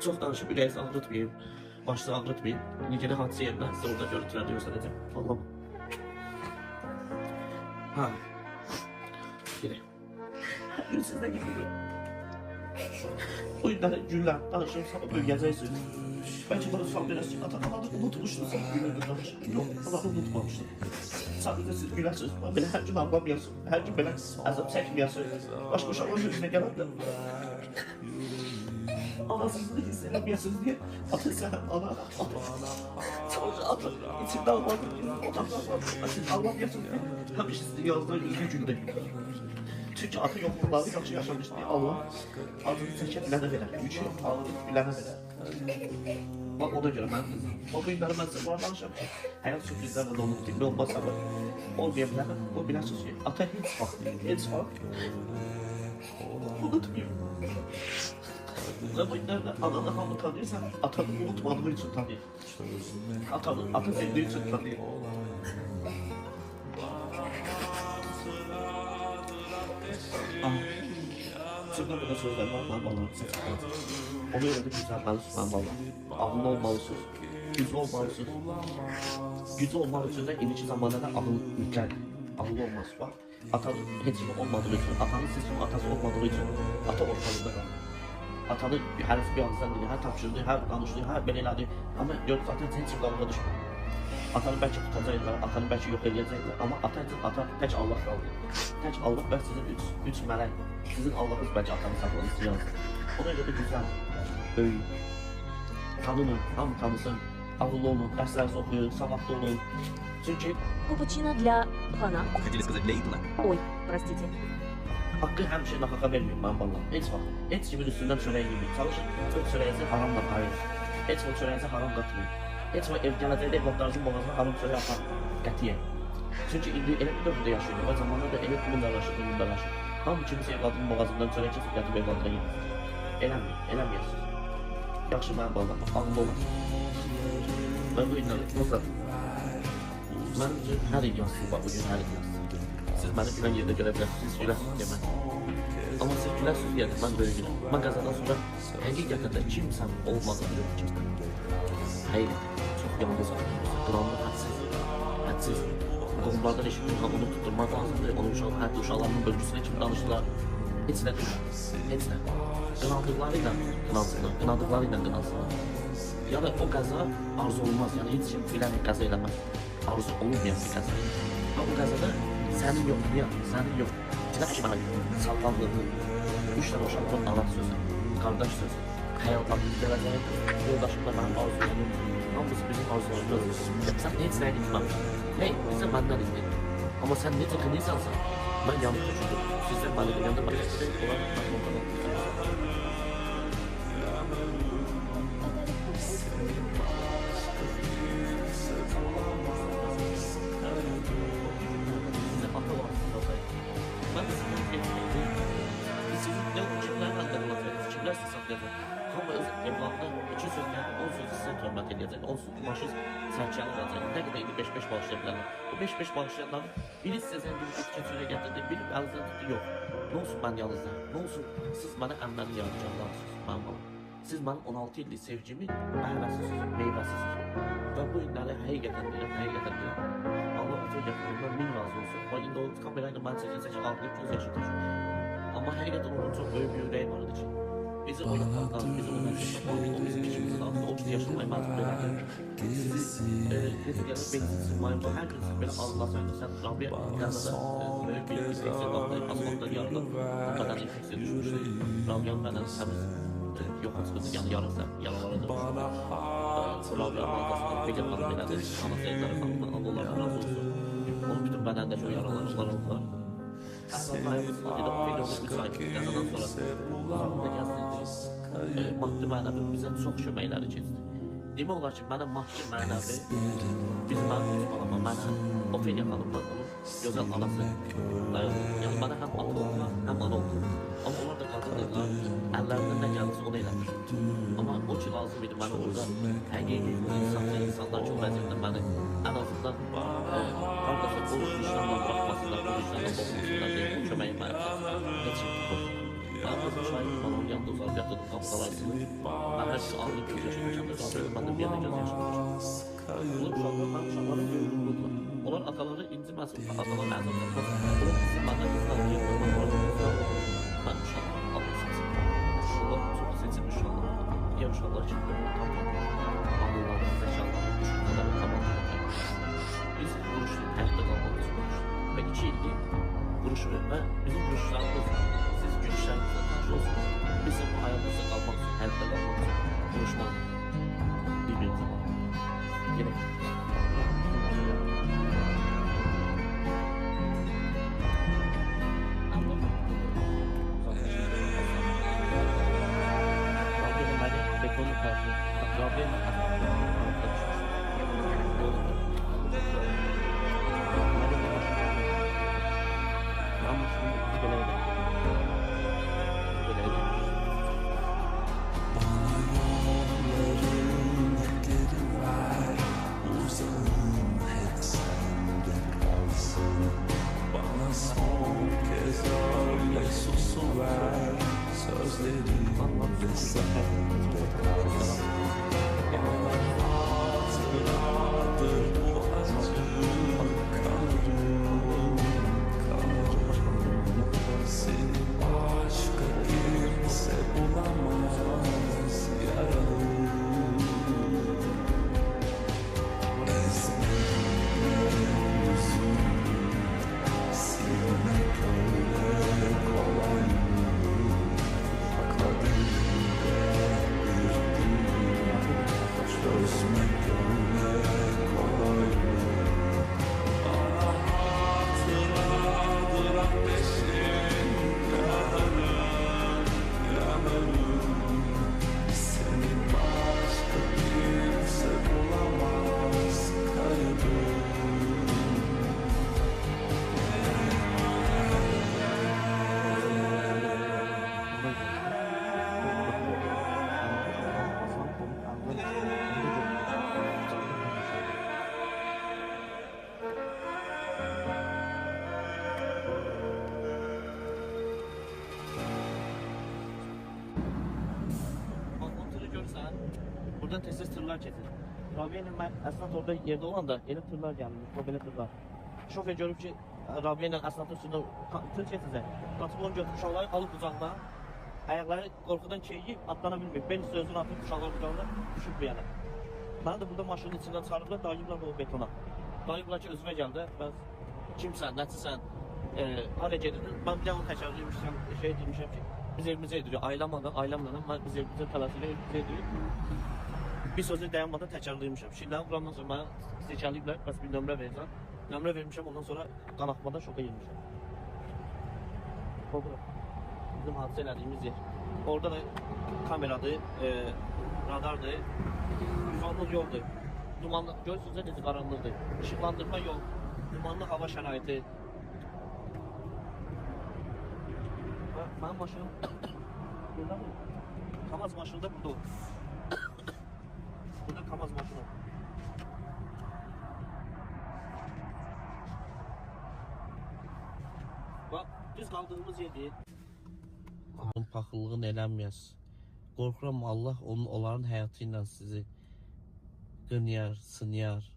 Çok danışıp ürəyinizi ağrıtmayayım. Başınızı ağrıtmayayım. Yeni hadise yerinden size orada görüntüler göstereceğim. Allah'ım. Ha. Gire. Her gün sizden geliyor. O yüzden günler danışırım sana bölgeceğiz. Belki bana son biraz Atakan'ı unutmuştum. Yok, Allah'ı unutmamıştım. Sadece siz gülersiniz. Böyle her gün ağlamıyorsun. Her gün böyle azap çekmiyorsun. Baş başa onun yüzüne gelen de. Anasızlığı hissedemiyorsunuz diye Atatürk'e ana sonra atı içimde almadım ki odaklanmadım. Siz anlamıyorsunuz diye hepsi sizin yazdığınız iyi günde. Çünkü atı yokluğları yaxşı yaşamış diye Allah adını çəkə bilənə verər. Üçü alını bilənə verər. Bak ona göre ben o günleri ben size danışacağım ki hayat sürprizlerle dolu gibi olmasa da olmayabilir. O biraz şey. Ata hiç farklı. Hiç farklı. Unutmuyor. Ve bu günlerde ananı hamı tanıyorsan atanı unutmadığı için tanıyor. Atı sevdiği için tanıyor. Şurada burada sözler var, ben bana onu öyle de güzelmelisin, ben bana. Ağlı olmalısın, gücü olmalısın. Gücü olmalı için de inici zamanlarda ağıl yükler. Ağlı olması var. Atanın hiç kimi olmadığı için, atanın siz kimi atası olmadığı için ata ortalıkta kalır. Atanın her bir ağızdan dedi, her tapşırdığı, her danıştığı, her belirlediği. Ama gördük zaten hiç kim dalga düşmüyor. Atanı belki tutacaklar, atanı belki yok edecekler ama ata tek Allah kaldı. Tek Allah ve sizin üç melek. Sizin Allah'ınız belki atanı saklaması yazdı. Ona göre de güzel, böyük. Tanının, hamı tanısın, ağıllı olun, derslerinizi okuyun, savadlı olun. Çünkü Капучино для Хана. Хотели сказать для идола? Ой, простите. hakkı her şeyin hakka vermiyorum ben bana. Hiç bak, hiç kimin üstünden çöreği gibi. Çalışın, öz çöreğinizi haramla paylaşın. Hiç o çöreğinizi haram katmayın. Hiç o geleceğinde evlatlarınızın boğazına haram çöreği atan qətiyyən. Çünkü indi elə bir dövrdə yaşayır ve zamanında da elə bunlar yaşayır. Hamı kimisi evladının boğazından çöreği kesip yatıb evladına yedir. Eləməyəsiniz. Yaxşı mənim balım, ağlı olun. Ben bu günləri nasıl? Mən üçün hər il yazsın, bak bugün hər il yazsın. Siz məni bilən yerdə görə bilərsiniz, siz güləsiniz deyə mən. Amma siz güləsiniz deyə mən böyle güləm. Mən qazadan sonra həqiqətən də kimsən olmadığını yox kimsən. Hayır, çok yalnız anlıyorsun. Kıramlı hadsiz. Konulardan eşitliğin onu tutturmak lazımdır. Onun uşaqlarının bölgüsüne kim danıştılar? Heç nə deyil. Heç nə. Qınaldıqlarıyla qınansınlar. Ya da o qəza arzu olmaz. Yani heç kim bilən qəza eləməz. Arzu olmayan bir qəza. Ama bu qəzada sənin yox, niyə? Sənin yox. İçinə ki mənə sağlamlığını, 3 tane uşaqların alan sözü, qardaş sözü, həyatlarını gələcəyi, yoldaşımla mənim arzularım, hamısı bizim arzularımız. Sən heç nəyə gitməmişsin. Hey, bizə məndən izleyin. Ama sen necə qınıysansan, mən yanlış düşündüm. Sizə mənim yanında mən iki sözlerden 10 sözü size törmət edəcək, 10 maaşı sərçəli olacaq. Nə qədər idi 5-5 bağışlaya bilərlər. O 5-5 bağışlayanların biri sizə zəngin keçirə gətirdi, biri əlizdən tutdu, yox. Nə olsun mən yalnızlar, nə olsun siz mənə əmrəni yarayacaqlarsınız, mənim oğlum. Siz mənim 16 illik sevgimi bəhrəsizsiniz, meyvəsizsiniz. Və bu günləri həqiqətən deyirəm. Allah ötə yaxınından min razı olsun. Və indi o kamerayla mən çəkilsək ağlayıb göz yaşı taşır. Amma həqiqətən onun çox böyük bir ürəyi var idi ki, bizi oynatlardan, bizi oynatlardan, o bizim işimizin altında, o bizi yaşamaya məcbur edərken, sizi necə gəlir, beni sıxmayın, bu hər gün belə anlasaydı, sən Rabia Qazada böyük bir infeksiya qaldı, asfaltdan yarıda bu qədər infeksiya düşmüşdü. Rabia'nın məndən təmiz yox açıldı, yəni yarısı, yaralara dönmüşdü. Rabia'nın arqasında Begin xanım elədi, anası Elləri xanımdan, Allah'ın razı olsun. Onun bütün bədəndəki o yaralar, onlar oldular. Əsaslarımız idi, o videoda bir sayı qəzadan sonra Rabia gəzdirdi. Maddi mənəvi bizə çox köməkləri keçdi. Demək olar ki, mənə maddi mənəvi, bizim mənim balama, mənə Ophelia xanımdan onun gözəl anası dayandı. Yəni mənə həm ata oldu, həm ana oldu. Amma onlar da qadınlar, əllərindən nə gəlirsə onu eləmir. Amma o ki lazım idi mənə orada həqiqi insanlar çox vəziyyətdə məni ən azından qardaşa o vicdanla bıraxmasınlar, o vicdanla boğulmasınlar deyə o köməyi mənə heç kim tutur. Ben bu şahit falan yanında uzak yatırdım kapıdalaydım. Ben her ağlı göz yaşamayacağım da Rabbim benden bir yana göz yaşamayacağım. Bunlar uşaqlar, mən uşaqların böyüklüdür. Onlar ataları inciməsin, ataları məzun etməz. Onlar bizim məndən qızlar yerində var. Mən uşaqlar Allah seçim. Uşaqlar çox seçilmiş uşaqlar. Digər uşaqlar kimi böyle tam ağılları, zəkaları, düşüncələri tamamlayır. Biz vuruşlu, həyatda qalmaq üçün vuruşlu. Və 2 ildir vuruş və bizim vuruşlarımız, siz gülüşlərimizlə tanış olsunuz. Bizim bu hayatımızda qalmaq üçün, həyatda qalmaq üçün vuruşmaq bir-birimizə var. Gerek. Rabbim beni betonu karşı, Rabbim Bana son kez öyle susu ver, sözlerimde sende kalsın. Bana hatıradır bu acı, kanırım, kanırım. Seni başka kimse bulamaz, yaralı. Buradan tez tırlar keçir. Rabia'nın ben esnaf orada yerde olan da yeni tırlar geldi. O böyle tırlar. Şoför görüp ki Rabia'nın esnafın üstünde tır keçirse. Katıp onu götürmüş olayı alıp uzakta. Ayakları korkudan çeğip atlanabilmiyor. Ben sözünü atıp uşaqlar kucağında düşüp bir yana. Bana da burada maşının içinden sarıplar dayıblar o betona. Dayıblar ki özüme geldi. Ben kimsən, nəçisən, hara gedirdin? Ben bir daha onu təşərliymişəm, şey demişəm ki biz evimizə edirik. Ailemle biz evimizə tələsilə evimizə edirik. Bir sözü dayanmadan təkrarlaymışam. Şillərin vurandan sonra bana seçəliyiblər, bəs bir nömrə verəcəm. Nömrə vermişəm, ondan sonra qanaxmadan şoka girmişəm. Bura. Bizim hadisə elədiyimiz yer. Orada da kameradır, radardır, yüzvanlıq yoldur. Dumanlı, görsünüzə necə qaranlıqdır. Işıqlandırma yol, dumanlı hava şəraiti. Mənim maşınım burada mı? Kamaz maşını da burada. Burada Kamaz maşını. Bak düz kaldığımız yer değil. Onun paxıllığını eləməyəs. Qorxuram Allah onların həyatı ilə sizi qınayar, sınayar.